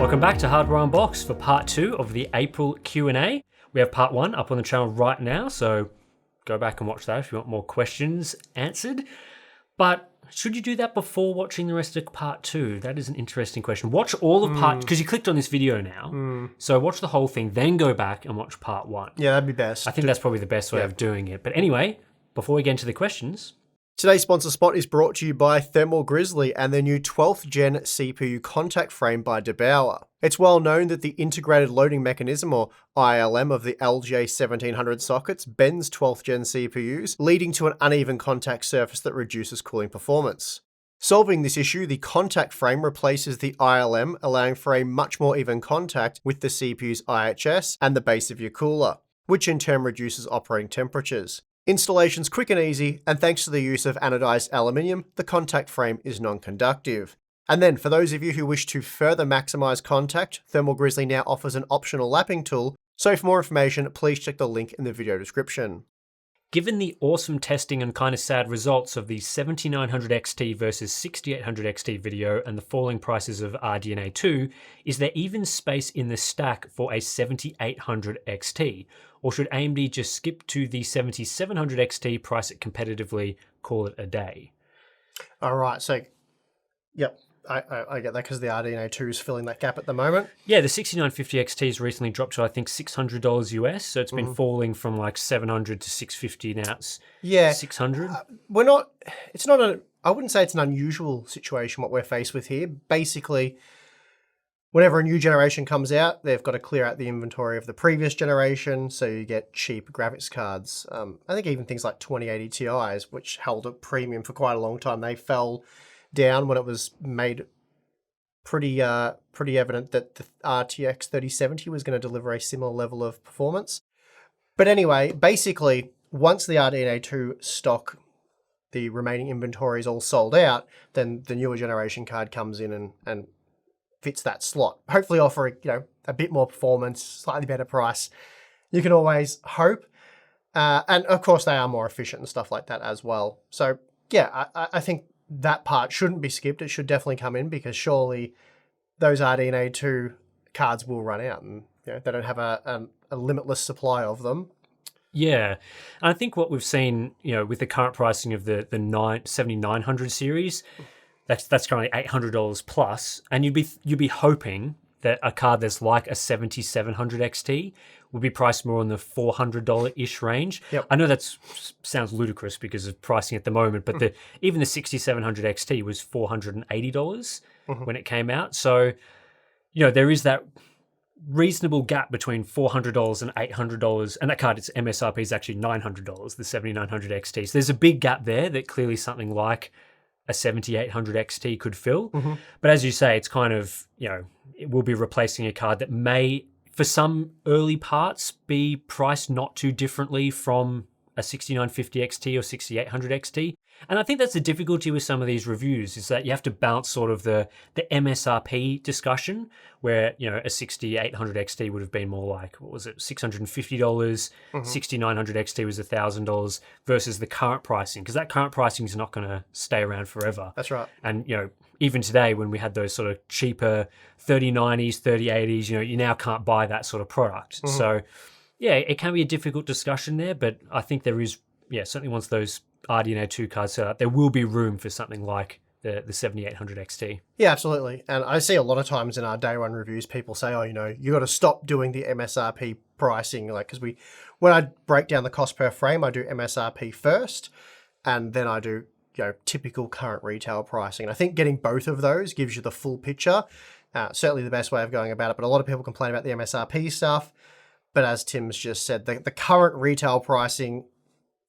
Welcome back to Hardware Unboxed for part 2 of the April Q&A. We have part 1 up on the channel right now, so go back and watch that if you want more questions answered. But should you do that before watching the rest of part 2? That is an interesting question. Watch all of part, because you clicked on this video now, so watch the whole thing, then go back and watch part 1. Yeah, that'd be best. I think that's probably the best way of doing it. But anyway, before we get into the questions... Today's sponsor spot is brought to you by Thermal Grizzly and their new 12th gen CPU contact frame by DeBauer. It's well known that the integrated loading mechanism, or ILM, of the LJ1700 sockets bends 12th gen CPUs, leading to an uneven contact surface that reduces cooling performance. Solving this issue, the contact frame replaces the ILM, allowing for a much more even contact with the CPU's IHS and the base of your cooler, which in turn reduces operating temperatures. Installation's quick and easy, and thanks to the use of anodized aluminium, the contact frame is non-conductive. And then, for those of you who wish to further maximize contact, Thermal Grizzly now offers an optional lapping tool, so for more information, please check the link in the video description. Given the awesome testing and kind of sad results of the 7900 XT versus 6800 XT video and the falling prices of RDNA 2, is there even space in the stack for a 7800 XT? Or should AMD just skip to the 7700 XT, price it competitively, call it a day? All right, so, yep, I get that because the RDNA 2 is filling that gap at the moment. Yeah, the 6950 XT has recently dropped to, I think, $600 US, so it's been falling from like 700 to 650, now it's 600. I wouldn't say it's an unusual situation what we're faced with here. Basically, whenever a new generation comes out, they've got to clear out the inventory of the previous generation, so you get cheap graphics cards. I think even things like 2080 Ti's, which held a premium for quite a long time, they fell down when it was made pretty evident that the RTX 3070 was going to deliver a similar level of performance. But anyway, basically, once the RDNA 2 stock, the remaining inventory is all sold out, then the newer generation card comes in and fits that slot, hopefully offering, a bit more performance, slightly better price. You can always hope. And of course they are more efficient and stuff like that as well. So yeah, I think that part shouldn't be skipped. It should definitely come in because surely those RDNA 2 cards will run out and they don't have a limitless supply of them. Yeah, and I think what we've seen, with the current pricing of the 7900 series, that's currently $800 plus, and you'd be hoping that a card that's like a 7700 XT would be priced more in the $400-ish range. Yep. I know that sounds ludicrous because of pricing at the moment, but even the 6700 XT was $480 when it came out. So, there is that reasonable gap between $400 and $800, and that card, its MSRP is actually $900, the 7900 XT. So there's a big gap there that clearly something like a 7800 XT could fill. But as you say, it's kind of, it will be replacing a card that may, for some early parts, be priced not too differently from a 6950 XT or 6800 XT. And I think that's the difficulty with some of these reviews, is that you have to balance sort of the MSRP discussion, where, a 6800 XT would have been more like, what was it, $650, 6900 XT was $1,000, versus the current pricing, because that current pricing is not going to stay around forever. That's right. And, even today when we had those sort of cheaper 3090s, 3080s, you now can't buy that sort of product. So, yeah, it can be a difficult discussion there, but I think there is, certainly once those RDNA 2 cards set up, there will be room for something like the 7800 XT. Yeah, absolutely. And I see a lot of times in our day one reviews, people say, you got to stop doing the MSRP pricing. Because when I break down the cost per frame, I do MSRP first, and then I do, typical current retail pricing. And I think getting both of those gives you the full picture. Certainly the best way of going about it. But a lot of people complain about the MSRP stuff. But as Tim's just said, the current retail pricing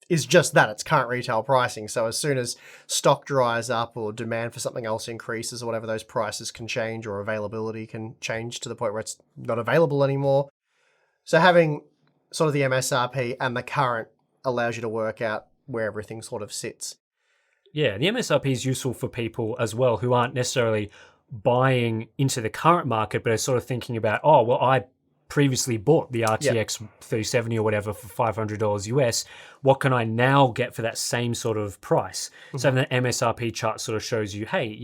is just that. It's current retail pricing. So as soon as stock dries up or demand for something else increases or whatever, those prices can change, or availability can change to the point where it's not available anymore. So having sort of the MSRP and the current allows you to work out where everything sort of sits. Yeah, the MSRP is useful for people as well who aren't necessarily buying into the current market, but are sort of thinking about, I previously bought the RTX 3070 or whatever for $500 US. What can I now get for that same sort of price? So the MSRP chart sort of shows you, hey,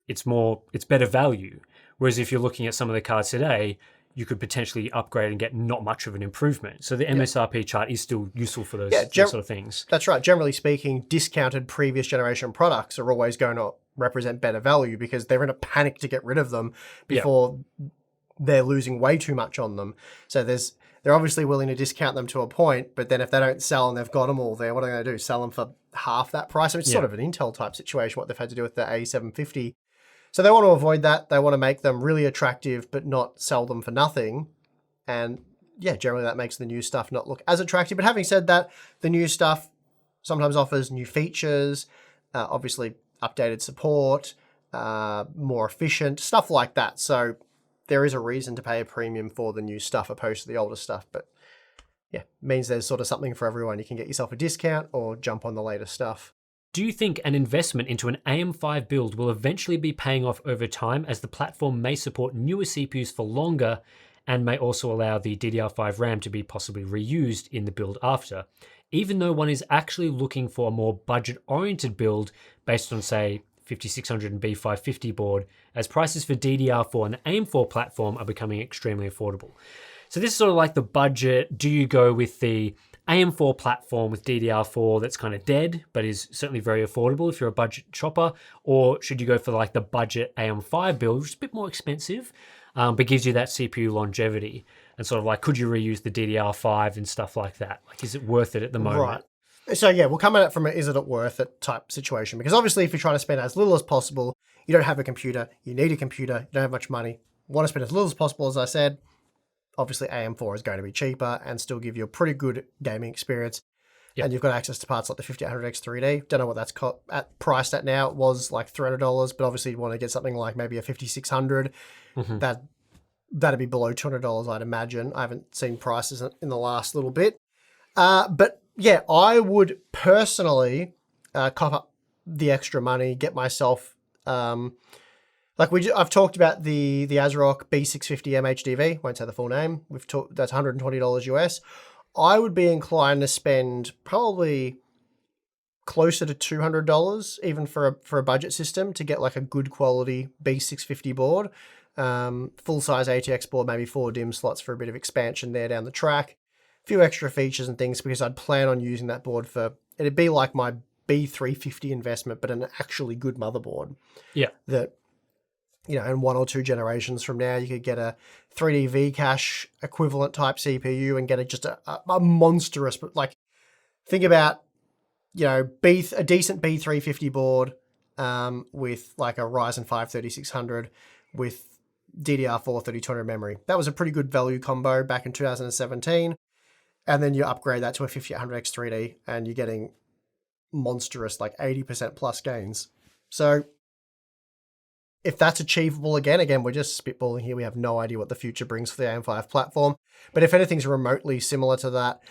it's better value. Whereas if you're looking at some of the cards today, you could potentially upgrade and get not much of an improvement. So the MSRP chart is still useful for those sort of things. That's right. Generally speaking, discounted previous generation products are always going to represent better value because they're in a panic to get rid of them before they're losing way too much on them. So they're obviously willing to discount them to a point, but then if they don't sell and they've got them all there, what are they going to do? Sell them for half that price? So it's sort of an Intel type situation, what they've had to do with the A750. So they want to avoid that. They want to make them really attractive, but not sell them for nothing. And yeah, generally that makes the new stuff not look as attractive. But having said that, the new stuff sometimes offers new features, obviously updated support, more efficient, stuff like that. So there is a reason to pay a premium for the new stuff opposed to the older stuff. But yeah, means there's sort of something for everyone. You can get yourself a discount or jump on the latest stuff. Do you think an investment into an AM5 build will eventually be paying off over time, as the platform may support newer CPUs for longer and may also allow the DDR5 RAM to be possibly reused in the build after, even though one is actually looking for a more budget-oriented build based on, say, 5600 and B550 board, as prices for DDR4 and the AM4 platform are becoming extremely affordable? So this is sort of like the budget. Do you go with the AM4 platform with DDR4 that's kind of dead, but is certainly very affordable if you're a budget shopper? Or should you go for like the budget AM5 build, which is a bit more expensive, but gives you that CPU longevity? And sort of like, could you reuse the DDR5 and stuff like that? Like, is it worth it at the moment? Right. So yeah, we'll come at it from a is it worth it type situation. Because obviously if you're trying to spend as little as possible, you don't have a computer, you need a computer, you don't have much money, want to spend as little as possible, as I said, obviously AM4 is going to be cheaper and still give you a pretty good gaming experience. Yep. And you've got access to parts like the 5800X 3D. Don't know what that's priced at now. It was like $300, but obviously you want to get something like maybe a 5600. That'd be below $200, I'd imagine. I haven't seen prices in the last little bit. But yeah, I would personally cough up the extra money, get myself... I've talked about the ASRock B650 MHDV, won't say the full name. That's $120 US. I would be inclined to spend probably closer to $200, even for a budget system, to get like a good quality B650 board, full size ATX board, maybe 4 DIMM slots for a bit of expansion there down the track, a few extra features and things, because I'd plan on using that board it'd be like my B350 investment, but an actually good motherboard. Yeah. That, in 1 or 2 generations from now, you could get a 3D V-cache equivalent type CPU and get just a monstrous, but like, think about, a decent B350 board with like a Ryzen 5 3600 with DDR4 3200 memory. That was a pretty good value combo back in 2017. And then you upgrade that to a 5800X 3D and you're getting monstrous, like 80% plus gains. So if that's achievable, again, we're just spitballing here. We have no idea what the future brings for the AM5 platform. But if anything's remotely similar to that,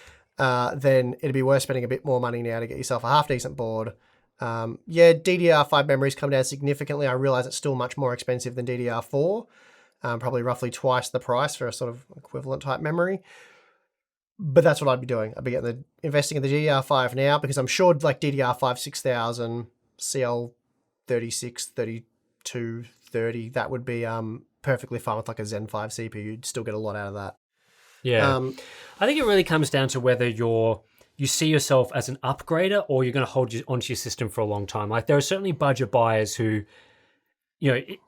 then it'd be worth spending a bit more money now to get yourself a half-decent board. DDR5 memories come down significantly. I realize it's still much more expensive than DDR4, probably roughly twice the price for a sort of equivalent type memory. But that's what I'd be doing. I'd be investing in the DDR5 now, because I'm sure like DDR5 6000, CL36, 3230, that would be perfectly fine with like a Zen 5 CPU. You'd still get a lot out of that. Yeah. I think it really comes down to whether you see yourself as an upgrader or you're going to hold onto your system for a long time. Like, there are certainly budget buyers who,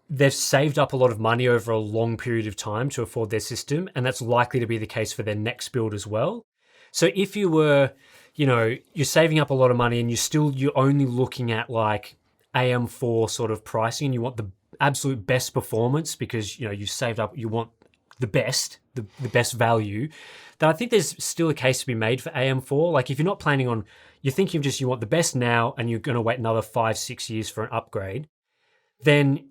they've saved up a lot of money over a long period of time to afford their system, and that's likely to be the case for their next build as well. So if you were, you're saving up a lot of money and you're only looking at like AM4 sort of pricing, and you want the absolute best performance because, you saved up, you want the best value, then I think there's still a case to be made for AM4. Like, if you're not planning on, you're thinking of just you want the best now and you're going to wait another 5-6 years for an upgrade, then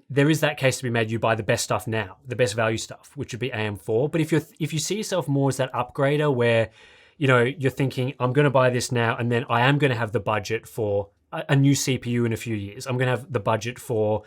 there is that case to be made. You buy the best stuff now, the best value stuff, which would be AM4. But if you see yourself more as that upgrader where, you're thinking, I'm going to buy this now and then I am going to have the budget for a new CPU in a few years. I'm going to have the budget for,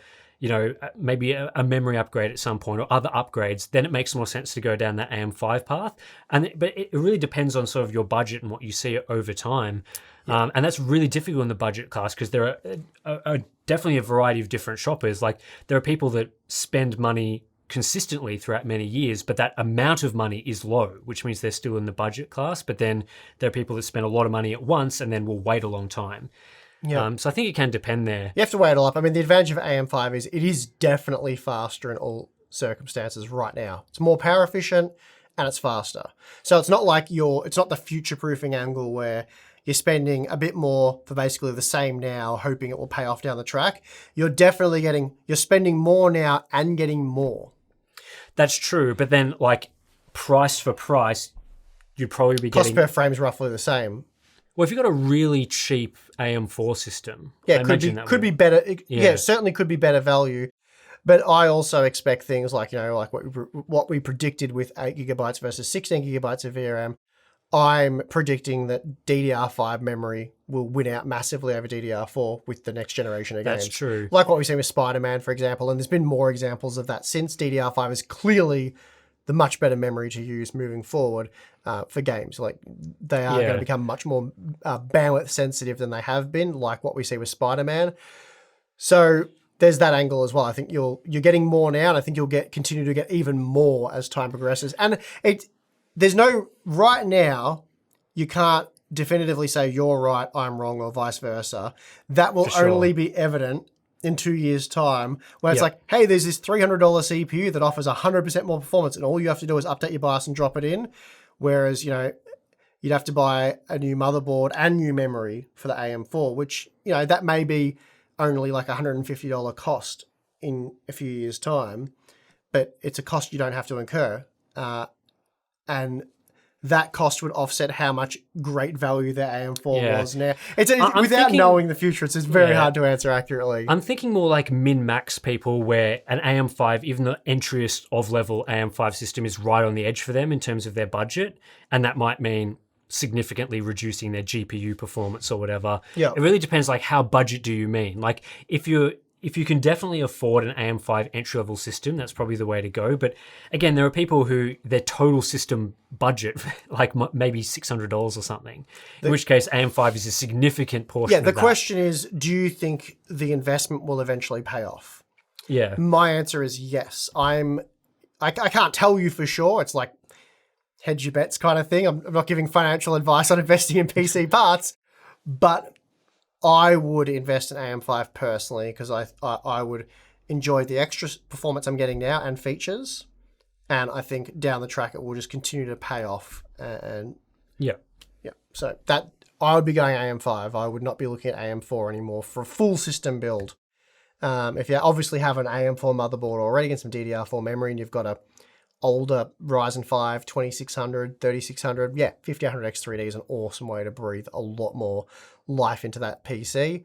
maybe a memory upgrade at some point or other upgrades, then it makes more sense to go down that AM5 path. But it really depends on sort of your budget and what you see over time. And that's really difficult in the budget class because there are definitely a variety of different shoppers. Like there are people that spend money consistently throughout many years, but that amount of money is low, which means they're still in the budget class. But then there are people that spend a lot of money at once and then will wait a long time. Yeah. So I think it can depend there. You have to weigh it all up. I mean, the advantage of AM5 is it is definitely faster in all circumstances right now. It's more power efficient and it's faster. So it's not like it's not the future-proofing angle where you're spending a bit more for basically the same now, hoping it will pay off down the track. You're spending more now and getting more. That's true. But then like price for price, you'd probably be getting... Cost per frame is roughly the same. Well, if you've got a really cheap AM4 system, yeah, it could be better. Yeah, certainly could be better value. But I also expect things like, like what we predicted with 8 gigabytes versus 16 gigabytes of VRAM. I'm predicting that DDR5 memory will win out massively over DDR4 with the next generation of games. That's true. Like what we've seen with Spider-Man, for example. And there's been more examples of that since DDR5 is clearly the much better memory to use moving forward for games. Like they are going to become much more bandwidth sensitive than they have been, like what we see with Spider-Man. So there's that angle as well. I think you're getting more now, and I think you'll continue to get even more as time progresses. And right now, you can't definitively say you're right, I'm wrong, or vice versa. That will only be evident in 2 years' time, where it's like, hey, there's this $300 CPU that offers 100% more performance, and all you have to do is update your BIOS and drop it in. Whereas, you'd have to buy a new motherboard and new memory for the AM4, which, that may be only like $150 cost in a few years' time, but it's a cost you don't have to incur. And that cost would offset how much great value the AM4 was now. Without knowing the future, it's very hard to answer accurately. I'm thinking more like min-max people where an AM5, even the entryest of level AM5 system is right on the edge for them in terms of their budget. And that might mean significantly reducing their GPU performance or whatever. Yeah. It really depends like how budget do you mean? Like if you can definitely afford an AM5 entry-level system, that's probably the way to go. But again, there are people who their total system budget, like maybe $600 or something, in which case AM5 is a significant portion of that. The question is, do you think the investment will eventually pay off? Yeah. My answer is yes. I can't tell you for sure. It's like hedge your bets kind of thing. I'm not giving financial advice on investing in PC parts, but I would invest in AM5 personally because I would enjoy the extra performance I'm getting now and features, and I think down the track it will just continue to pay off. So that I would be going AM5. I would not be looking at AM4 anymore for a full system build. If you obviously have an AM4 motherboard already and some DDR4 memory, and you've got a older Ryzen 5 2600, 3600, 5800X3D is an awesome way to breathe a lot more life into that PC.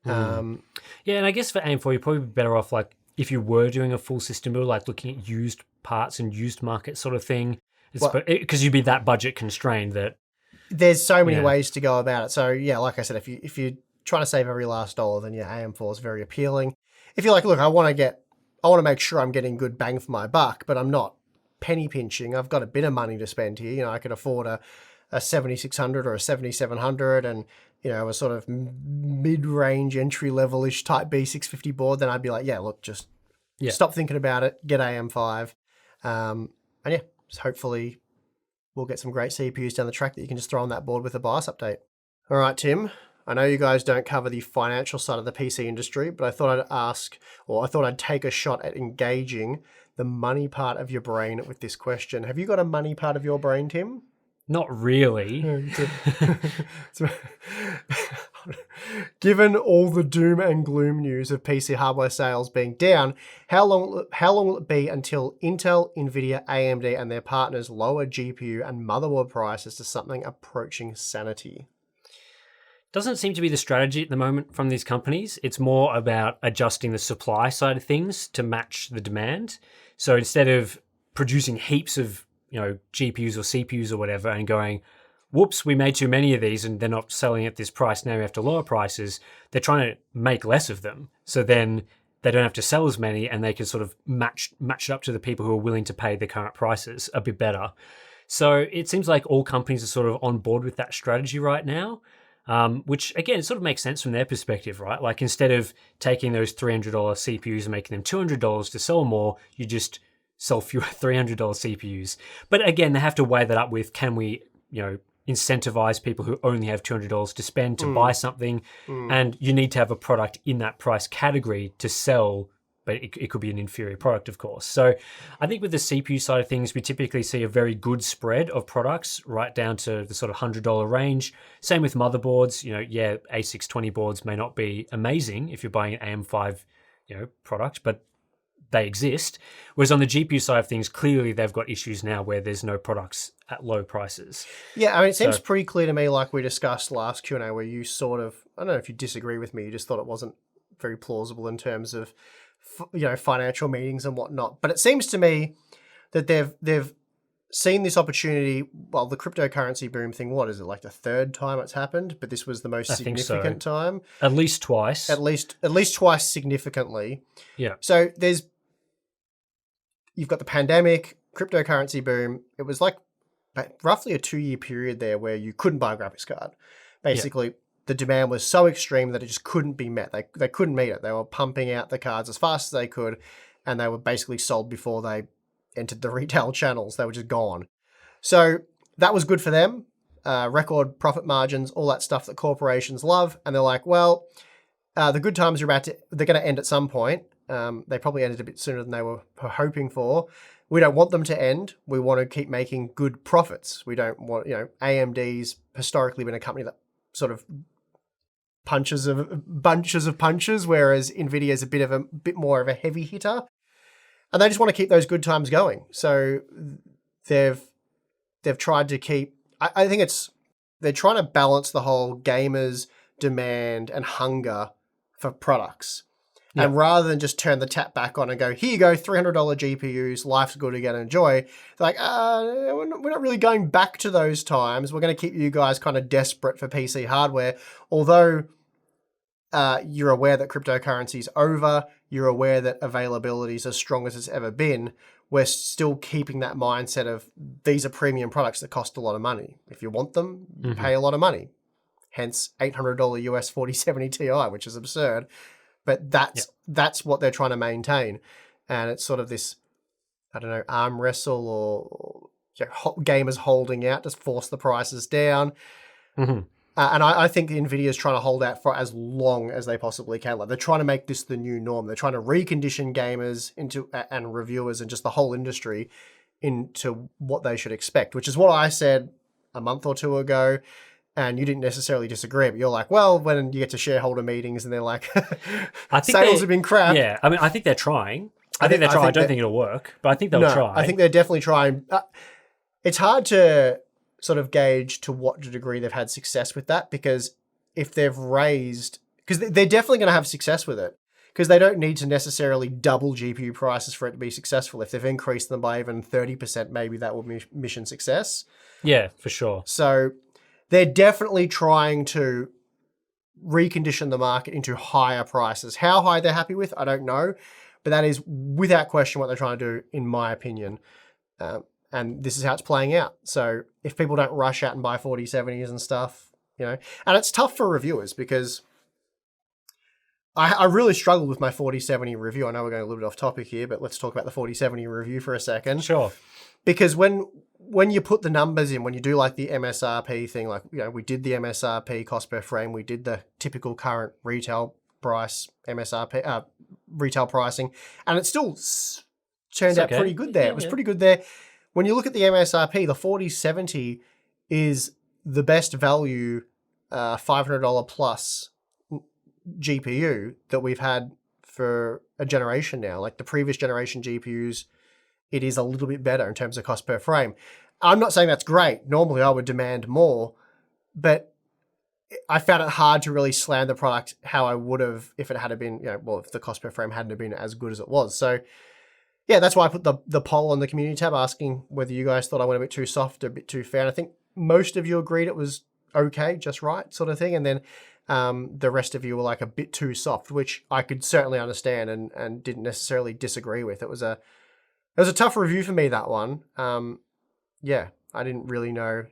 And I guess for AM4, you'd probably be better off like if you were doing a full system build, like looking at used parts and used market sort of thing, because you'd be that budget constrained that there's so many ways to go about it. So like I said, if you're trying to save every last dollar, then AM4 is very appealing. If you're like, look, I want to make sure I'm getting good bang for my buck, but I'm not penny pinching. I've got a bit of money to spend here. I could afford a 7600 or a 7700 and, a sort of mid-range entry-level-ish type B650 board. Then I'd be like, just stop thinking about it, get AM5. So hopefully we'll get some great CPUs down the track that you can just throw on that board with a BIOS update. All right, Tim. I know you guys don't cover the financial side of the PC industry, but I thought I'd take a shot at engaging the money part of your brain with this question. Have you got a money part of your brain, Tim? Not really. Given all the doom and gloom news of PC hardware sales being down, how long will it be until Intel, Nvidia, AMD and their partners lower GPU and motherboard prices to something approaching sanity? Doesn't seem to be the strategy at the moment from these companies. It's more about adjusting the supply side of things to match the demand. So instead of producing heaps of, GPUs or CPUs or whatever and going, whoops, we made too many of these and they're not selling at this price, now we have to lower prices, they're trying to make less of them. So then they don't have to sell as many and they can sort of match it up to the people who are willing to pay the current prices a bit better. So it seems like all companies are sort of on board with that strategy right now. which again sort of makes sense from their perspective, right? Like instead of taking those $300 CPUs and making them $200 to sell more, you just sell fewer $300 CPUs. But again, they have to weigh that up with, can we, incentivize people who only have $200 to spend to buy something? And you need to have a product in that price category to sell, but it could be an inferior product, of course. So I think with the CPU side of things, we typically see a very good spread of products right down to the sort of $100 range. Same with motherboards. A620 boards may not be amazing if you're buying an AM5, product, but they exist. Whereas on the GPU side of things, clearly they've got issues now where there's no products at low prices. Yeah, I mean, it seems pretty clear to me, like we discussed last Q&A, where you sort of, I don't know if you disagree with me, you just thought it wasn't very plausible in terms of, financial meetings and whatnot. But it seems to me that they've seen this opportunity. Well, the cryptocurrency boom thing, what is it, like the third time it's happened? But this was the most significant time. At least twice. At least twice significantly. Yeah. So you've got the pandemic, cryptocurrency boom. It was like roughly a 2-year period there where you couldn't buy a graphics card. Basically, the demand was so extreme that it just couldn't be met. They couldn't meet it. They were pumping out the cards as fast as they could, and they were basically sold before they entered the retail channels. They were just gone. So that was good for them. Record profit margins, all that stuff that corporations love. And they're like, well, the good times they're going to end at some point. They probably ended a bit sooner than they were hoping for. We don't want them to end. We want to keep making good profits. We don't want, AMD's historically been a company that sort of bunches of punches, whereas Nvidia's a bit more of a heavy hitter. And they just want to keep those good times going. So they've tried to keep, I think they're trying to balance the whole gamers' demand and hunger for products. Yep. And rather than just turn the tap back on and go, here you go, $300 GPUs, life's good again, enjoy. They're like, we're not really going back to those times. We're going to keep you guys kind of desperate for PC hardware. Although you're aware that cryptocurrency is over, you're aware that availability is as strong as it's ever been, we're still keeping that mindset of these are premium products that cost a lot of money. If you want them, you pay a lot of money. Hence $800 US 4070 Ti, which is absurd. But that's what they're trying to maintain. And it's sort of this, I don't know, arm wrestle or gamers holding out to force the prices down. And I think NVIDIA is trying to hold out for as long as they possibly can. Like, they're trying to make this the new norm. They're trying to recondition gamers and reviewers and just the whole industry into what they should expect, which is what I said a month or two ago. And you didn't necessarily disagree, but you're like, well, when you get to shareholder meetings and they're like, I think sales have been crap. Yeah, I mean, I think they're trying. I think they're trying. I don't think it'll work, but I think they'll try. I think they're definitely trying. It's hard to sort of gauge to what degree they've had success with that, because if they've raised, because they're definitely going to have success with it, because they don't need to necessarily double GPU prices for it to be successful. If they've increased them by even 30%, maybe that will be mission success. Yeah, for sure. So they're definitely trying to recondition the market into higher prices. How high they're happy with, I don't know. But that is without question what they're trying to do, in my opinion. And this is how it's playing out. So if people don't rush out and buy 4070s and stuff, and it's tough for reviewers, because I really struggled with my 4070 review. I know we're going a little bit off topic here, but let's talk about the 4070 review for a second. Sure. Because when you put the numbers in, when you do like the MSRP thing, like, we did the MSRP cost per frame, we did the typical current retail price, MSRP, retail pricing, and it still turned out pretty good there. Yeah, it was pretty good there. When you look at the MSRP, the 4070 is the best value $500 plus GPU that we've had for a generation now. Like the previous generation GPUs, it is a little bit better in terms of cost per frame. I'm not saying that's great. Normally I would demand more, but I found it hard to really slam the product how I would have if it had been, if the cost per frame hadn't been as good as it was. So yeah, that's why I put the poll on the community tab asking whether you guys thought I went a bit too soft, a bit too fair. And I think most of you agreed it was okay, just right sort of thing. And then the rest of you were like a bit too soft, which I could certainly understand and didn't necessarily disagree with. It was a tough review for me, that one. I didn't really know.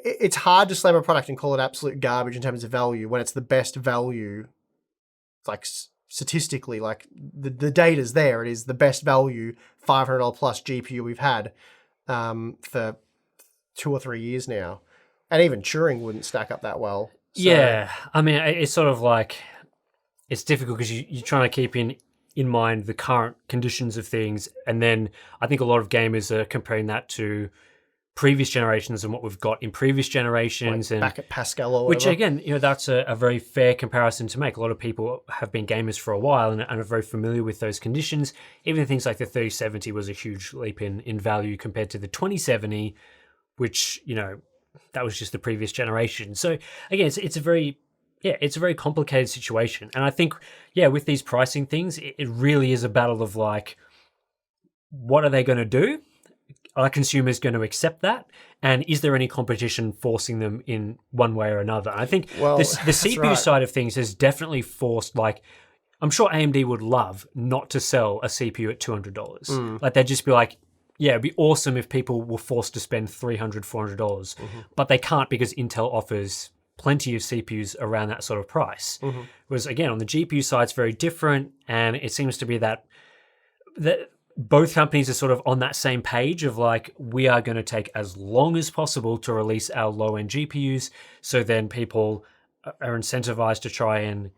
it's hard to slam a product and call it absolute garbage in terms of value when it's the best value, like statistically, like the data's there. It is the best value $500 plus GPU we've had for 2 or 3 years now. And even Turing wouldn't stack up that well. So. Yeah, I mean, it's sort of like, it's difficult because you're trying to keep in mind the current conditions of things. And then I think a lot of gamers are comparing that to previous generations and what we've got in previous generations. Like and back at Pascal or whatever. which, again, that's a very fair comparison to make. A lot of people have been gamers for a while and are very familiar with those conditions. Even things like the 3070 was a huge leap in value compared to the 2070, which, that was just the previous generation. So again, it's a very complicated situation. And I think, with these pricing things, it really is a battle of like, what are they going to do? Are consumers going to accept that? And is there any competition forcing them in one way or another? I think the CPU side of things has definitely forced, like, I'm sure AMD would love not to sell a CPU at $200. Like, they'd just be like, yeah, it'd be awesome if people were forced to spend $300, $400, but they can't because Intel offers plenty of CPUs around that sort of price. Whereas, again, on the GPU side, it's very different, and it seems to be that both companies are sort of on that same page of like, we are going to take as long as possible to release our low-end GPUs, so then people are incentivized to try and,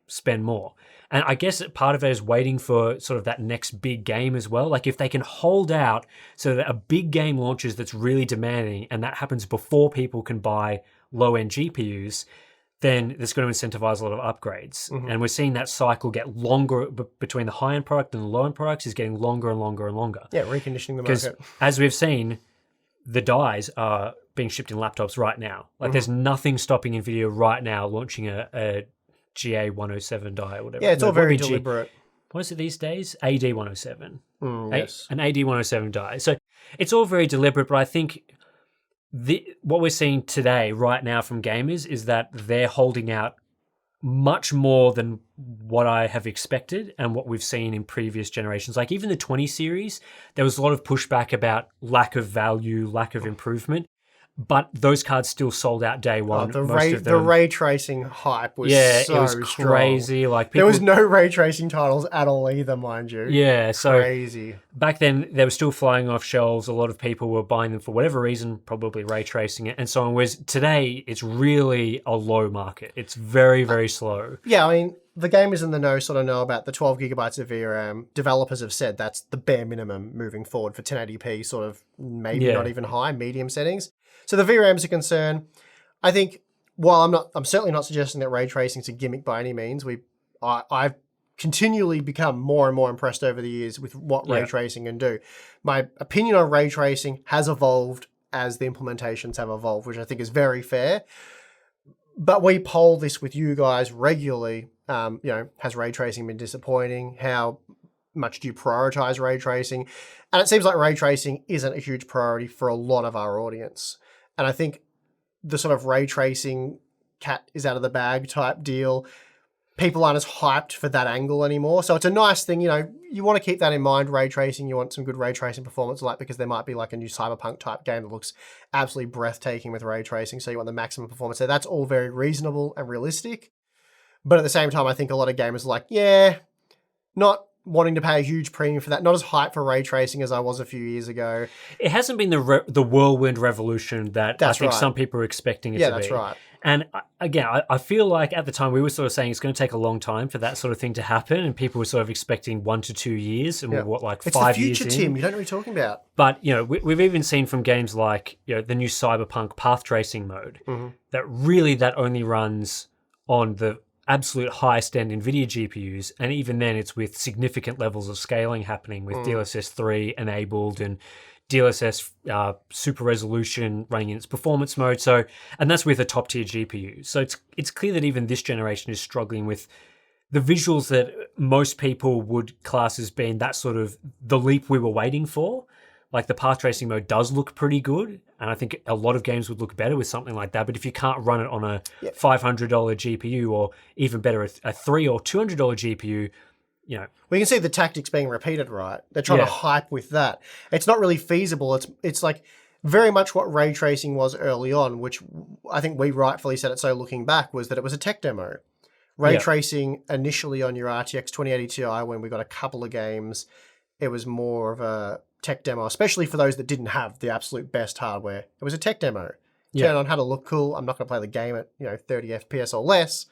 spend more. And I guess part of it is waiting for sort of that next big game as well. Like, if they can hold out so that a big game launches that's really demanding, and that happens before people can buy low-end GPUs, then that's going to incentivize a lot of upgrades. And we're seeing that cycle get longer between the high-end product and the low-end products is getting longer and longer and longer. Yeah, reconditioning the market. Because as we've seen, the dies are being shipped in laptops right now. Like, there's nothing stopping NVIDIA right now launching a GA107 die or whatever. Yeah, it's all very deliberate. What is it these days? AD107. Yes. An AD107 die. So it's all very deliberate, but I think what we're seeing today, right now, from gamers is that they're holding out much more than what I have expected and what we've seen in previous generations. Like, even the 20 series, there was a lot of pushback about lack of value, lack of improvement. But those cards still sold out day one. The ray tracing hype was it so was crazy. Strong. Like, there was no ray tracing titles at all either, mind you. Yeah, so crazy. Back then, they were still flying off shelves. A lot of people were buying them for whatever reason, probably ray tracing it and so on. Whereas today, it's really a low market. It's very, very slow. Yeah, I mean, the gamers in the know sort of know about the 12 gigabytes of VRAM. Developers have said that's the bare minimum moving forward for 1080p, sort of maybe not even high, medium settings. So the VRAM is a concern. I think, while I'm certainly not suggesting that ray tracing is a gimmick by any means. I've continually become more and more impressed over the years with what ray tracing can do. My opinion on ray tracing has evolved as the implementations have evolved, which I think is very fair. But we poll this with you guys regularly. Has ray tracing been disappointing? How much do you prioritize ray tracing? And it seems like ray tracing isn't a huge priority for a lot of our audience. And I think the sort of ray tracing cat is out of the bag type deal, people aren't as hyped for that angle anymore. So it's a nice thing, you want to keep that in mind, ray tracing. You want some good ray tracing performance, because there might be like a new Cyberpunk type game that looks absolutely breathtaking with ray tracing. So you want the maximum performance. So that's all very reasonable and realistic. But at the same time, I think a lot of gamers are like, not wanting to pay a huge premium for that. Not as hyped for ray tracing as I was a few years ago. It hasn't been the whirlwind revolution that I think some people are expecting it to be. Yeah, that's right. And again, I feel like at the time we were sort of saying it's going to take a long time for that sort of thing to happen, and people were sort of expecting 1 to 2 years, and we're 5 years in. It's the future, Tim. You don't know what you're talking about. But we've even seen from games like the new Cyberpunk path tracing mode that only runs on the absolute highest end NVIDIA GPUs, and even then it's with significant levels of scaling happening with DLSS 3 enabled and DLSS super resolution running in its performance mode. So, and that's with a top tier GPU. So it's clear that even this generation is struggling with the visuals that most people would class as being that sort of the leap we were waiting for. Like, the path tracing mode does look pretty good, and I think a lot of games would look better with something like that. But if you can't run it on a $500 GPU, or even better, a $300 or $200 GPU, we can see the tactics being repeated, right? They're trying to hype with that. It's not really feasible. It's like very much what ray tracing was early on, which I think we rightfully said it so looking back, was that it was a tech demo. Ray tracing initially on your RTX 2080 Ti, when we got a couple of games, it was more of a tech demo, especially for those that didn't have the absolute best hardware. It was a tech demo. Turn on, had to look cool. I'm not going to play the game at 30 FPS or less.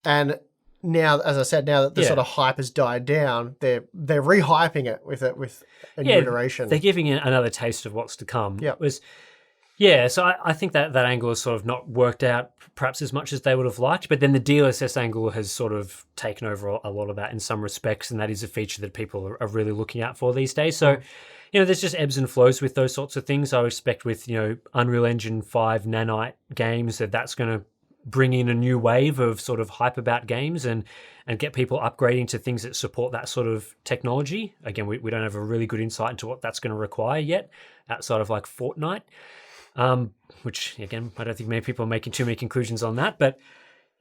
And now, as I said, now that the sort of hype has died down, they're rehyping it with a new iteration. They're giving it another taste of what's to come. So I think that angle has sort of not worked out perhaps as much as they would have liked, but then the DLSS angle has sort of taken over a lot of that in some respects, and that is a feature that people are really looking out for these days. So, there's just ebbs and flows with those sorts of things. I would expect with, Unreal Engine 5 nanite games that's going to bring in a new wave of sort of hype about games and get people upgrading to things that support that sort of technology. Again, we don't have a really good insight into what that's going to require yet, outside of like Fortnite, which again, I don't think many people are making too many conclusions on that. But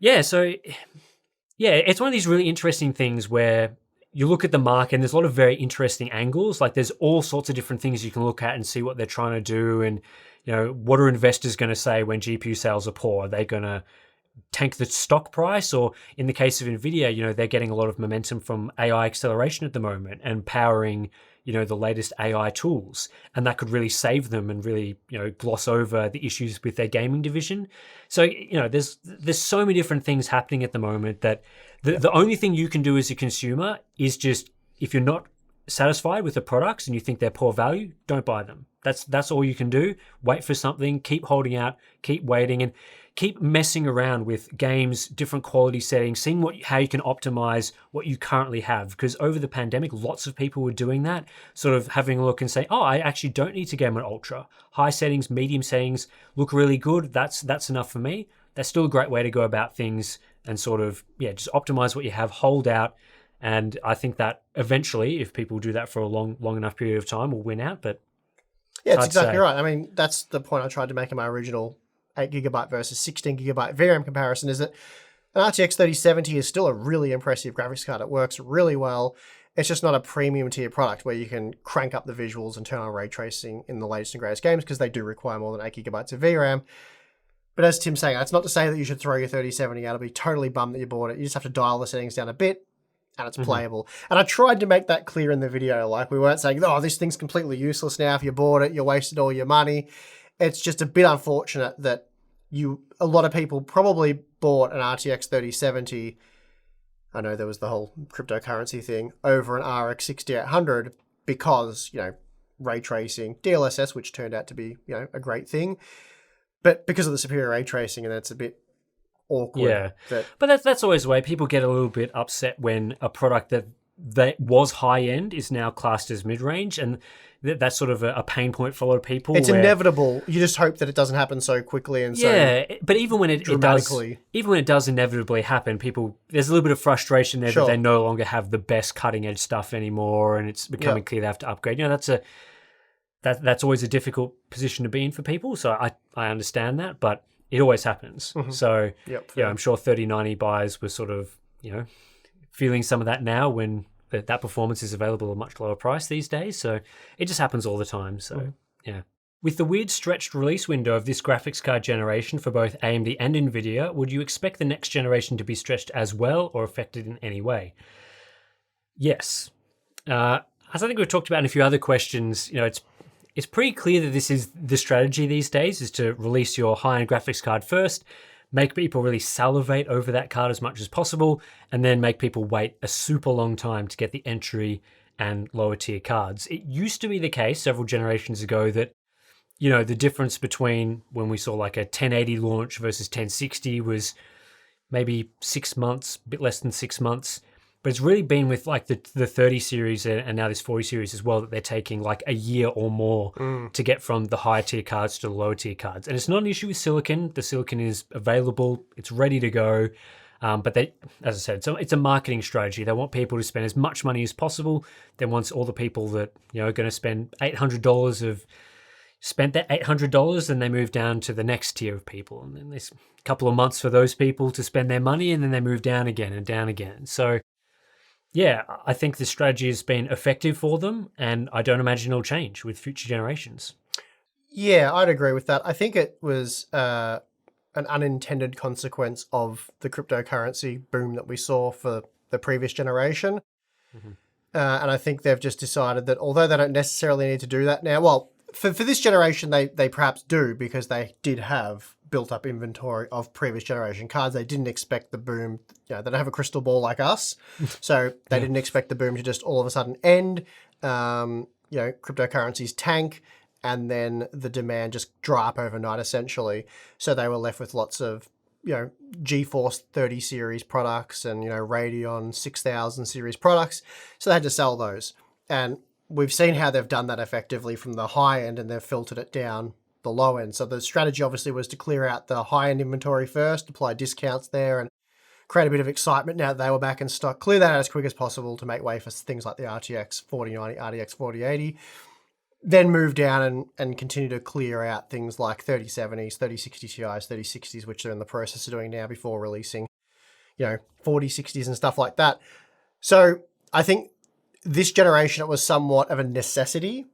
it's one of these really interesting things where you look at the market and there's a lot of very interesting angles. Like there's all sorts of different things you can look at and see what they're trying to do. And, what are investors going to say when GPU sales are poor? Are they going to tank the stock price? Or in the case of NVIDIA, they're getting a lot of momentum from AI acceleration at the moment and powering, the latest AI tools. And that could really save them and really, gloss over the issues with their gaming division. So, there's so many different things happening at the moment that the only thing you can do as a consumer is just, if you're not satisfied with the products and you think they're poor value, don't buy them. That's all you can do. Wait for something, keep holding out, keep waiting, and keep messing around with games, different quality settings, seeing how you can optimize what you currently have. Because over the pandemic, lots of people were doing that, sort of having a look and saying, I actually don't need to game on ultra. High settings, medium settings look really good. That's enough for me. That's still a great way to go about things and sort of, just optimize what you have, hold out. And I think that eventually, if people do that for a long enough period of time, will win out. But it's exactly right. I mean, that's the point I tried to make in my original 8GB versus 16GB VRAM comparison, is that an RTX 3070 is still a really impressive graphics card. It works really well. It's just not a premium tier product where you can crank up the visuals and turn on ray tracing in the latest and greatest games, because they do require more than 8GB of VRAM. But as Tim's saying, that's not to say that you should throw your 3070 out. I'll be totally bummed that you bought it. You just have to dial the settings down a bit, and it's playable. And I tried to make that clear in the video. Like, we weren't saying, this thing's completely useless now. If you bought it, you wasted all your money. It's just a bit unfortunate that a lot of people probably bought an RTX 3070. I know there was the whole cryptocurrency thing over an RX 6800 because, ray tracing, DLSS, which turned out to be, a great thing. But because of the superior ray tracing, and that's a bit awkward. But that's always the way. People get a little bit upset when a product that was high end is now classed as mid range, and that's sort of a pain point for a lot of people. It's inevitable. You just hope that it doesn't happen so quickly and so but even when it does inevitably happen, there's a little bit of frustration there that they no longer have the best cutting edge stuff anymore, and it's becoming clear they have to upgrade. That's always a difficult position to be in for people. So I understand that, but it always happens. So I'm sure 3090 buyers were sort of feeling some of that now when that performance is available at a much lower price these days. So it just happens all the time. So with the weird stretched release window of this graphics card generation for both AMD and NVIDIA, would you expect the next generation to be stretched as well or affected in any way? Yes. As I think we've talked about in a few other questions, it's pretty clear that this is the strategy these days, is to release your high-end graphics card first, make people really salivate over that card as much as possible, and then make people wait a super long time to get the entry and lower tier cards. It used to be the case several generations ago that, the difference between when we saw like a 1080 launch versus 1060 was maybe 6 months, a bit less than 6 months. But it's really been with like the 30 series and now this 40 series as well that they're taking like a year or more to get from the higher tier cards to the lower tier cards. And it's not an issue with silicon. The silicon is available. It's ready to go. But they, as I said, so it's a marketing strategy. They want people to spend as much money as possible. Then once all the people that, are going to spend $800 have spent that $800, then they move down to the next tier of people. And then there's a couple of months for those people to spend their money, and then they move down again and down again. So I think the strategy has been effective for them, and I don't imagine it'll change with future generations. Yeah, I'd agree with that. I think it was an unintended consequence of the cryptocurrency boom that we saw for the previous generation. Mm-hmm. And I think they've just decided that although they don't necessarily need to do that now, well, for this generation, they perhaps do because they did have built up inventory of previous generation cards. They didn't expect the boom. They don't have a crystal ball like us. So they didn't expect the boom to just all of a sudden end. Cryptocurrencies tank and then the demand just dry up overnight, essentially. So they were left with lots of, GeForce 30 series products and, Radeon 6000 series products. So they had to sell those. And we've seen how they've done that effectively from the high end and they've filtered it down the low end. So the strategy obviously was to clear out the high end inventory first, apply discounts there and create a bit of excitement now that they were back in stock, clear that out as quick as possible to make way for things like the RTX 4090, RTX 4080. Then move down and continue to clear out things like 3070s, 3060 Ti's, 3060s, which they're in the process of doing now before releasing, 4060s and stuff like that. So I think this generation, it was somewhat of a necessity,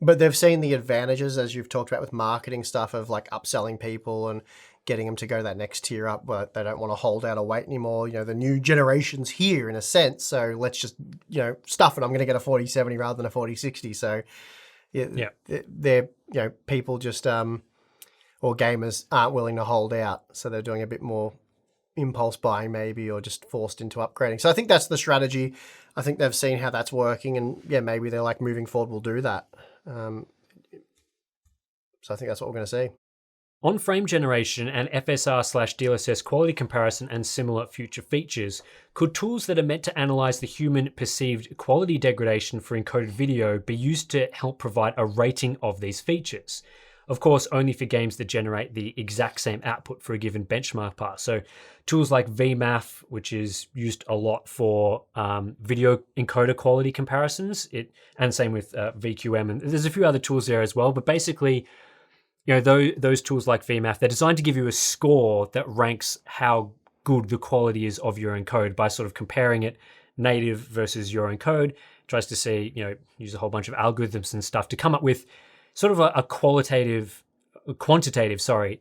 but they've seen the advantages, as you've talked about with marketing stuff, of like upselling people and getting them to go that next tier up, but they don't want to hold out or wait anymore. The new generation's here in a sense, so let's just, stuff it. I'm going to get a 4070 rather than a 4060. So they're, people just, or gamers aren't willing to hold out. So they're doing a bit more impulse buying maybe, or just forced into upgrading. So I think that's the strategy. I think they've seen how that's working and maybe they're like moving forward, we'll do that. So I think that's what we're going to see. On frame generation and FSR/DLSS quality comparison and similar future features, could tools that are meant to analyze the human perceived quality degradation for encoded video be used to help provide a rating of these features? Of course, only for games that generate the exact same output for a given benchmark pass. So tools like VMAF, which is used a lot for video encoder quality comparisons, and same with VQM, and there's a few other tools there as well, but basically, those tools like VMAF, they're designed to give you a score that ranks how good the quality is of your encode by sort of comparing it native versus your encode. It tries to see, use a whole bunch of algorithms and stuff to come up with sort of a quantitative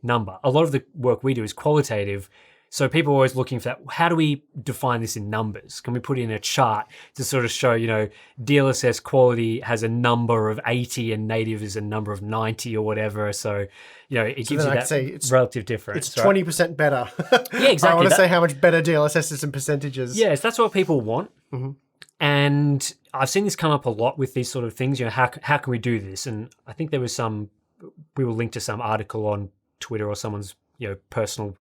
number. A lot of the work we do is qualitative. So people are always looking for that. How do we define this in numbers? Can we put it in a chart to sort of show, DLSS quality has a number of 80 and native is a number of 90 or whatever. So, it gives you that relative difference. It's 20% better. Yeah, exactly. I want to say how much better DLSS is in percentages. Yes, that's what people want. Mm-hmm. And I've seen this come up a lot with these sort of things. How can we do this? And I think there was we will link to some article on Twitter or someone's, personal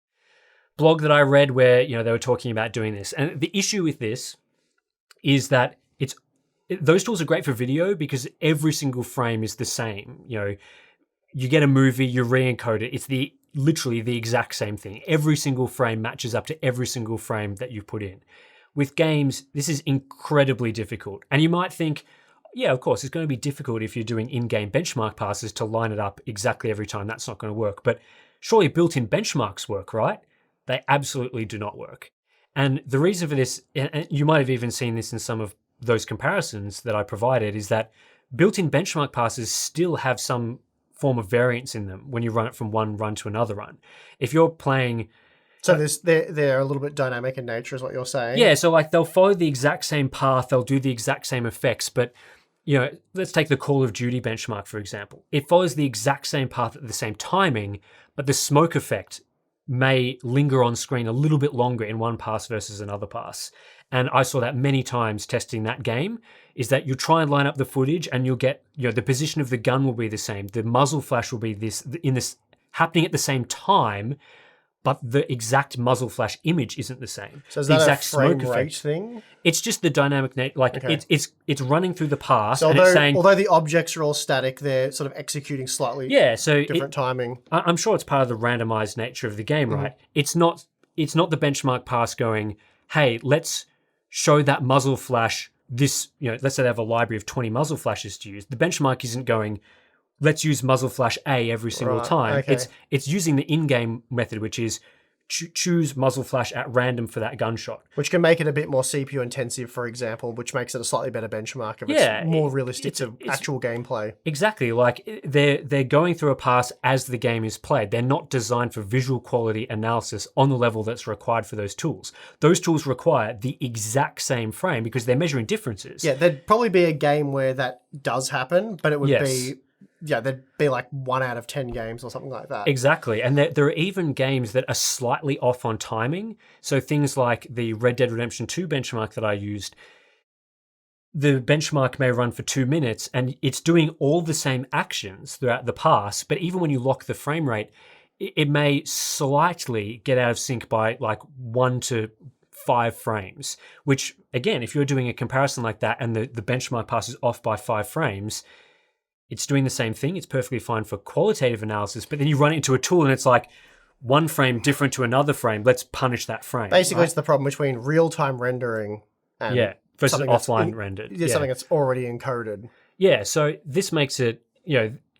blog that I read where, they were talking about doing this. And the issue with this is that those tools are great for video because every single frame is the same. You get a movie, you re-encode it. It's literally the exact same thing. Every single frame matches up to every single frame that you've put in. With games, this is incredibly difficult. And you might think, yeah, of course, it's going to be difficult if you're doing in-game benchmark passes to line it up exactly every time. That's not going to work. But surely built-in benchmarks work, right? They absolutely do not work. And the reason for this, and you might have even seen this in some of those comparisons that I provided, is that built-in benchmark passes still have some form of variance in them when you run it from one run to another run. If you're playing... So they're a little bit dynamic in nature is what you're saying? Yeah, so like they'll follow the exact same path, they'll do the exact same effects, but let's take the Call of Duty benchmark, for example. It follows the exact same path at the same timing, but the smoke effect may linger on screen a little bit longer in one pass versus another pass. And I saw that many times testing that game, is that you try and line up the footage and you'll get, the position of the gun will be the same. The muzzle flash will be this happening at the same time, but the exact muzzle flash image isn't the same. So is the that exact a frame smoke rate effect thing? It's just the dynamic Okay. it's running through the pass, So and it's saying, although the objects are all static, they're sort of executing slightly different timing. I'm sure it's part of the randomized nature of the game, right? It's not the benchmark pass going, hey, let's show that muzzle flash this, let's say they have a library of 20 muzzle flashes to use. The benchmark isn't going, let's use muzzle flash A every single time. Okay. It's using the in-game method, which is choose muzzle flash at random for that gunshot. Which can make it a bit more CPU intensive, for example, which makes it a slightly better benchmark if Yeah, it's more realistic it's- to actual gameplay. Exactly. Like they're going through a pass as the game is played. They're not designed for visual quality analysis on the level that's required for those tools. Those tools require the exact same frame because they're measuring differences. Yeah, there'd probably be a game where that does happen, but it would Yes. be, yeah, there'd be like 1 out of 10 games or something like that. Exactly. And there are even games that are slightly off on timing. So things like the Red Dead Redemption 2 benchmark that I used, the benchmark may run for 2 minutes and it's doing all the same actions throughout the pass. But even when you lock the frame rate, it may slightly get out of sync by like 1 to 5 frames, which again, if you're doing a comparison like that and the benchmark pass is off by 5 frames, it's doing the same thing. It's perfectly fine for qualitative analysis, but then you run it into a tool and it's like 1 frame different to another frame. Let's punish that frame. Basically, right? it's the problem between real-time rendering and versus something that's offline rendered. something that's already encoded. Yeah, so this makes it,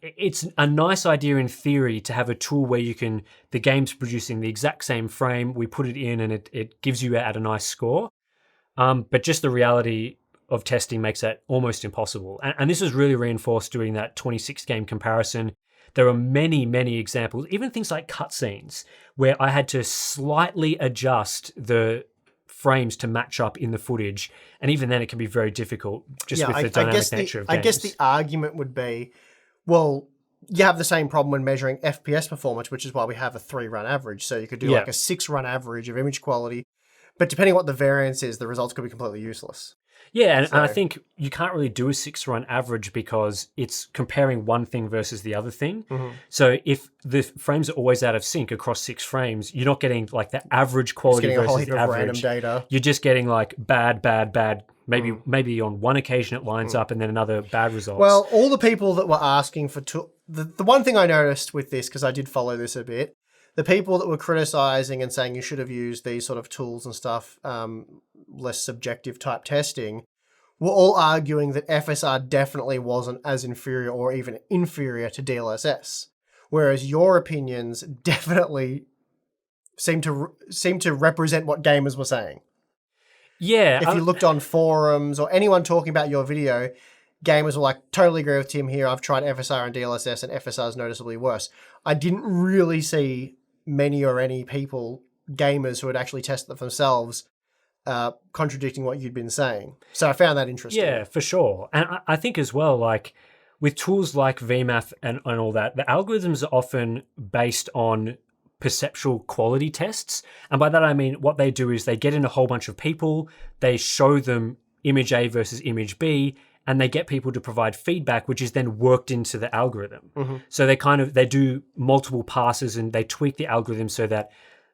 it's a nice idea in theory to have a tool where the game's producing the exact same frame, we put it in and it gives you out a nice score. But just the reality of testing makes that almost impossible. And this was really reinforced doing that 26 game comparison. There are many, many examples, even things like cutscenes, where I had to slightly adjust the frames to match up in the footage. And even then it can be very difficult just with the dynamic nature of games. I guess the argument would be, well, you have the same problem when measuring FPS performance, which is why we have a 3-run average. So you could do like a 6-run average of image quality. But depending on what the variance is, the results could be completely useless. Yeah, and I think you can't really do a 6-run average because it's comparing one thing versus the other thing. Mm-hmm. So if the frames are always out of sync across 6 frames, you're not getting like the average quality Just getting a whole versus heap the of average. random data. You're just getting like bad. Maybe on one occasion it lines up and then another bad result. Well, all the people that were asking for the one thing I noticed with this, because I did follow this a bit, the people that were criticizing and saying you should have used these sort of tools and stuff, less subjective type testing, were all arguing that FSR definitely wasn't as inferior or even inferior to DLSS, whereas your opinions definitely seem to represent what gamers were saying. Yeah. If you looked on forums or anyone talking about your video, gamers were like, totally agree with Tim here. I've tried FSR and DLSS and FSR is noticeably worse. I didn't really see many or any people, gamers who had actually tested them themselves, contradicting what you'd been saying. So I found that interesting. Yeah, for sure. And I think as well, like with tools like VMAF and all that, the algorithms are often based on perceptual quality tests. And by that, I mean, what they do is they get in a whole bunch of people, they show them image A versus image B, and they get people to provide feedback, which is then worked into the algorithm. Mm-hmm. So they do multiple passes and they tweak the algorithm so that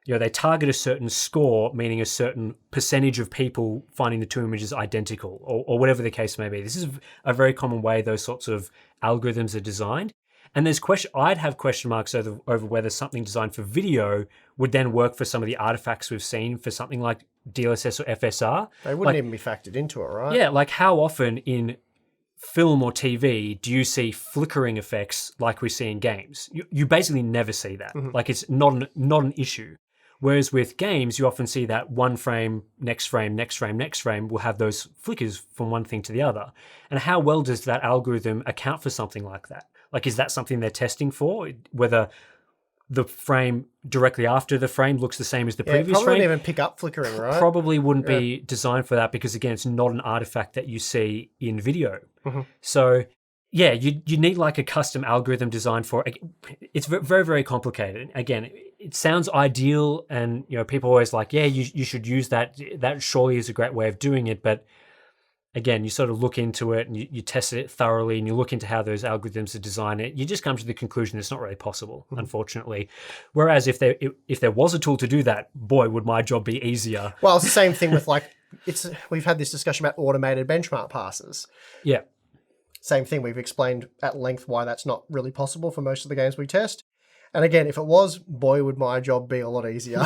they target a certain score, meaning a certain percentage of people finding the 2 images identical, or whatever the case may be. This is a very common way those sorts of algorithms are designed. And I'd have question marks over whether something designed for video would then work for some of the artifacts we've seen for something like DLSS or FSR. They wouldn't even be factored into it, right? Yeah, like how often in film or TV do you see flickering effects like we see in games? You basically never see that. Mm-hmm. Like it's not an issue. Whereas with games, you often see that 1 frame, next frame, next frame, next frame will have those flickers from one thing to the other. And how well does that algorithm account for something like that? Like, is that something they're testing for? Whether the frame directly after the frame looks the same as the previous probably frame? wouldn't even pick up flickering, right? Probably wouldn't be designed for that because, again, it's not an artifact that you see in video. Mm-hmm. So, yeah, you need like a custom algorithm designed for it. It's very, very complicated. Again, it sounds ideal and, people are always like, yeah, you should use that. That surely is a great way of doing it. But again, you sort of look into it and you test it thoroughly and you look into how those algorithms are designed. You just come to the conclusion it's not really possible, unfortunately. Whereas if there was a tool to do that, boy, would my job be easier. Well, it's the same thing with we've had this discussion about automated benchmark passes. Yeah. Same thing. We've explained at length why that's not really possible for most of the games we test. And again, if it was, boy, would my job be a lot easier.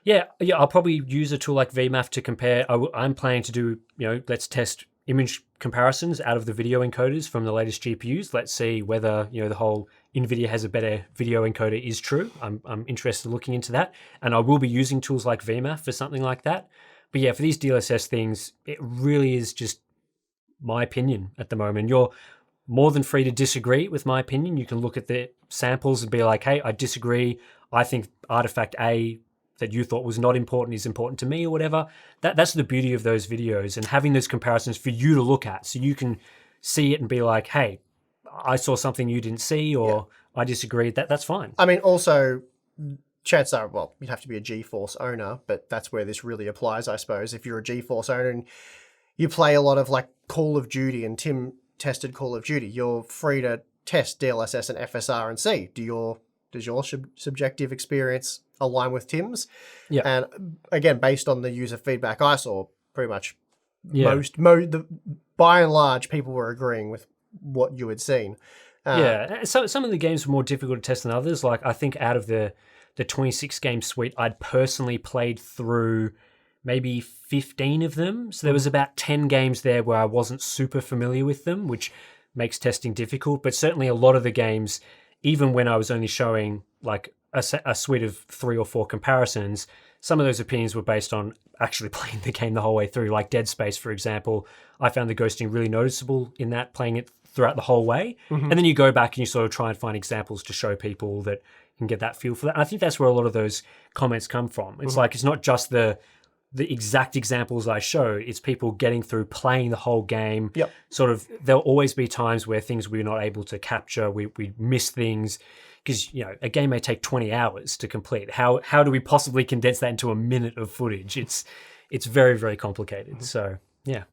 Yeah, I'll probably use a tool like VMAF to compare. I'm planning to do, let's test image comparisons out of the video encoders from the latest GPUs. Let's see whether, the whole NVIDIA has a better video encoder is true. I'm interested in looking into that. And I will be using tools like VMAF for something like that. But yeah, for these DLSS things, it really is just my opinion at the moment. You're more than free to disagree with my opinion. You can look at the samples and be like, hey, I disagree. I think artifact A that you thought was not important is important to me, or whatever. That's the beauty of those videos, and having those comparisons for you to look at, so you can see it and be like, hey, I saw something you didn't see, or I disagreed. That's fine. I mean, also, chances are, well, you'd have to be a GeForce owner, but that's where this really applies, I suppose. If you're a GeForce owner and you play a lot of like Call of Duty, and Tim tested Call of Duty, you're free to test DLSS and FSR and see, does your subjective experience align with Tim's? Yeah. And again, based on the user feedback I saw, pretty much by and large, people were agreeing with what you had seen. So some of the games were more difficult to test than others. Like, I think out of the 26 game suite, I'd personally played through maybe 15 of them. So there was about 10 games there where I wasn't super familiar with them, which makes testing difficult. But certainly a lot of the games, even when I was only showing like a suite of 3 or 4 comparisons, some of those opinions were based on actually playing the game the whole way through. Like Dead Space, for example, I found the ghosting really noticeable in that, playing it throughout the whole way. And then you go back and you sort of try and find examples to show people that can get that feel for that. And I think that's where a lot of those comments come from. It's like, it's not just the exact examples I show, it's people getting through, playing the whole game. Yep. Sort of, there'll always be times where things we're not able to capture, we miss things, because a game may take 20 hours to complete. How do we possibly condense that into a minute of footage? It's very, very complicated. So yeah.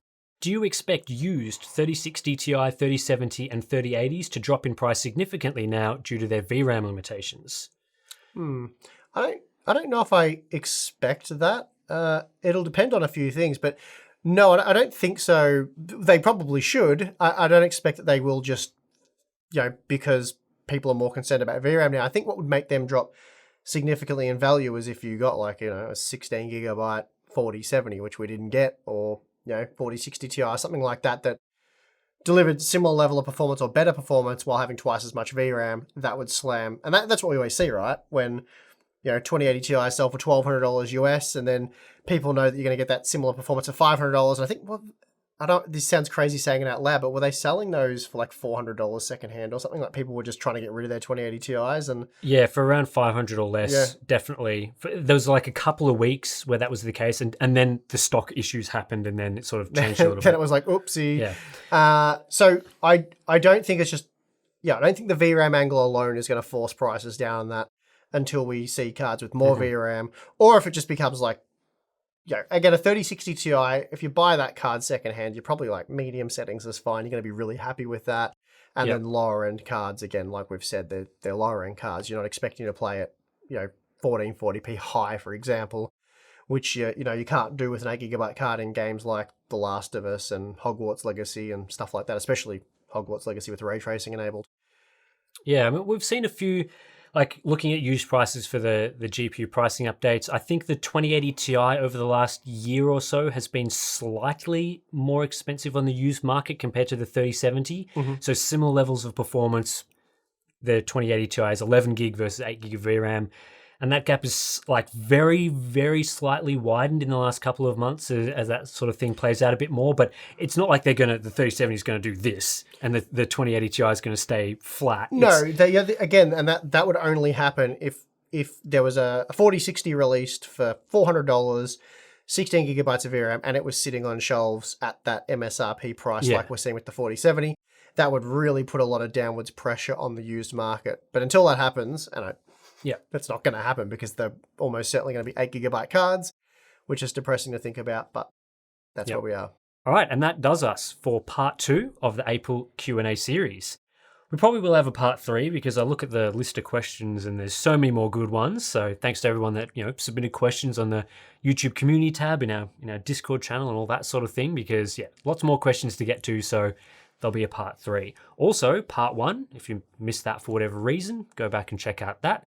Do you expect used 3060 Ti, 3070 and 3080s to drop in price significantly now due to their VRAM limitations? I don't know if I expect that. It'll depend on a few things, but no, I don't think so. They probably should. I don't expect that they will just, because people are more concerned about VRAM now. I think what would make them drop significantly in value is if you got like, a 16 gigabyte 4070, which we didn't get, or 4060 Ti, something like that delivered similar level of performance or better performance while having twice as much VRAM. That would slam. And that's what we always see, right? When 2080 Ti sell for $1,200 US, and then people know that you're going to get that similar performance for $500. And I think, this sounds crazy saying it out loud, but were they selling those for like $400 secondhand or something? Like, people were just trying to get rid of their 2080 Ti's, and yeah, for around 500 or less, definitely. There was like a couple of weeks where that was the case, and then the stock issues happened, and then it sort of changed a little bit. Then it was like, oopsie. Yeah. So I don't think it's just, I don't think the VRAM angle alone is going to force prices down that until we see cards with more VRAM, or if it just becomes like, again, a 3060 Ti, if you buy that card secondhand, you're probably like medium settings is fine. You're going to be really happy with that. And then lower end cards, again, like we've said, they're lower end cards. You're not expecting to play at, 1440p high, for example, which, you can't do with an 8 gigabyte card in games like The Last of Us and Hogwarts Legacy and stuff like that, especially Hogwarts Legacy with ray tracing enabled. Yeah, I mean, we've seen a few, like looking at used prices for the GPU pricing updates. I think the 2080 Ti over the last year or so has been slightly more expensive on the used market compared to the 3070. So similar levels of performance. The 2080 Ti is 11 gig versus 8 gig of VRAM. And that gap is like very, very slightly widened in the last couple of months as that sort of thing plays out a bit more. But it's not like the 3070 is going to do this and the 2080 Ti is going to stay flat. No, again, and that would only happen if there was a 4060 released for $400, 16 gigabytes of VRAM, and it was sitting on shelves at that MSRP price like we're seeing with the 4070. That would really put a lot of downwards pressure on the used market. But until that happens, and that's not going to happen because they're almost certainly going to be 8 gigabyte cards, which is depressing to think about, but that's where we are. All right, and that does us for part 2 of the April Q&A series. We probably will have a part 3 because I look at the list of questions and there's so many more good ones. So thanks to everyone that submitted questions on the YouTube community tab in our Discord channel and all that sort of thing, because lots more questions to get to. So there'll be a part 3. Also, part 1, if you missed that for whatever reason, go back and check out that.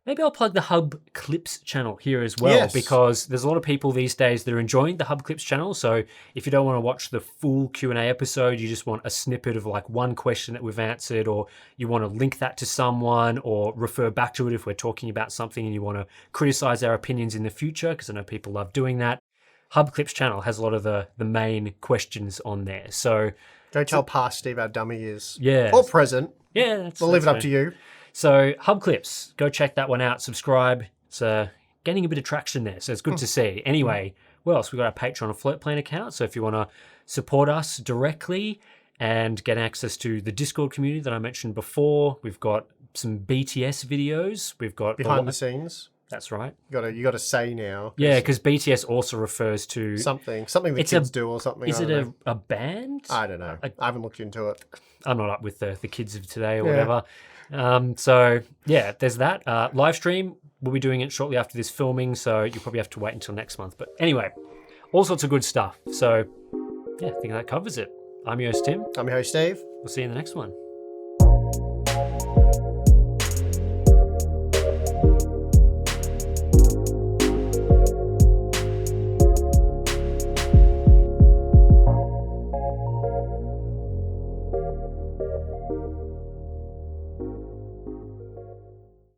Maybe I'll plug the Hub Clips channel here as well, Yes. because there's a lot of people these days that are enjoying the Hub Clips channel. So if you don't want to watch the full Q&A episode, you just want a snippet of like one question that we've answered, or you want to link that to someone or refer back to it if we're talking about something and you want to criticize our opinions in the future, because I know people love doing that. Hub Clips channel has a lot of the main questions on there. So Go tell past Steve how dumb he is. yeah. Or present. Yeah. We'll leave it up to you. So Hub Clips, go check that one out. Subscribe. It's getting a bit of traction there, so it's good to see. Anyway, what else? We've got our Patreon and Float Plane account. So if you want to support us directly and get access to the Discord community that I mentioned before, we've got some BTS videos. We've got Behind the scenes. That's right. You got to say now. Yeah, because BTS also refers to something the kids do or something. Is it a band? I don't know. I haven't looked into it. I'm not up with the kids of today or whatever. So yeah, there's that. Live stream, we'll be doing it shortly after this filming, so you'll probably have to wait until next month. But anyway, all sorts of good stuff. So yeah, I think that covers it. I'm your host, Tim. I'm your host, Steve. We'll see you in the next one.